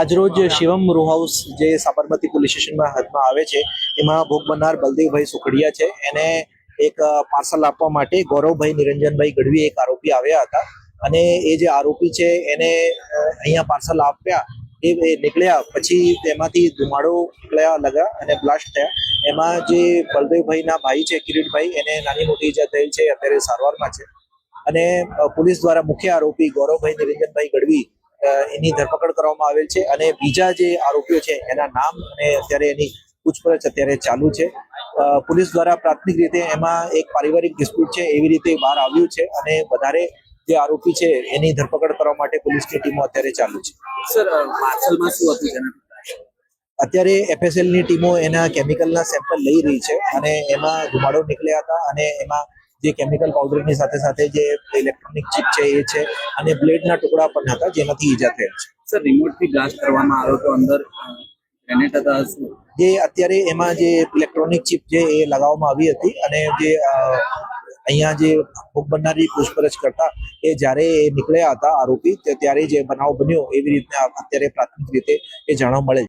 આજરોજ Shivam row house જે Sabarmati police સ્ટેશનમાં હાથમાં આવે છે એમાં ભોગ બનનાર બલદેવભાઈ સુખડિયા છે. એને એક પાર્સલ આપવા માટે ગૌરવભાઈ નિરંજનભાઈ ગઢવી એક આરોપી આવ્યા હતા અને એ જે આરોપી છે એને અહીંયા પાર્સલ આપ્યા એ નીકળ્યા પછી તેમાંથી ધુમાડો નીકળ્યા લગા અને બ્લાસ્ટ થયા. એમાં જે બલદેવભાઈના ભાઈ છે કિરીટભાઈ એને નાની મોટી ઈજા થયેલ છે, અત્યારે સારવારમાં છે. અને પોલીસ દ્વારા મુખ્ય આરોપી ગૌરવભાઈ નિરંજનભાઈ ગઢવી એની ધરપકડ કરવામાં આવેલ છે અને બીજા જે આરોપીઓ છે એના નામ અને અત્યારે એની પૂછપરછ અત્યારે ચાલુ છે. પોલીસ દ્વારા પ્રાથમિક રીતે એમાં એક પારિવારિક ડિસ્પ્યુટ છે એવી રીતે બહાર આવ્યું છે અને વધારે જે આરોપી છે એની ધરપકડ કરવા માટે પોલીસની ટીમો અત્યારે ચાલુ છે. સર, પાર્સલમાં શું હતું? અત્યારે એફએસએલ ની ટીમો એના કેમિકલના સેમ્પલ લઈ રહી છે અને એમાં ધુમાડો નીકળ્યા હતા અને એમાં જે કેમિકલ પાવડરની સાથે સાથે જે ઇલેક્ટ્રોનિક ચીપ છે એ છે અને બ્લેડના ટુકડા પણ હતા જેનાથી ઈજા થયેલ છે. સર, રિમોટથી બ્લાસ્ટ કરવામાં આવ્યો તો અંદર ગ્રેનેડ હતા શું? જે અત્યારે એમાં જે ઇલેક્ટ્રોનિક ચીપ છે એ લગાવવામાં આવી હતી અને જે અહીંયા જે ભોગ બનનારી પૂછપરછ કરતા એ જ્યારે નીકળ્યા હતા આરોપી ત્યારે જે બનાવ બન્યો એવી રીતના અત્યારે પ્રાથમિક રીતે એ જાણવા મળે છે.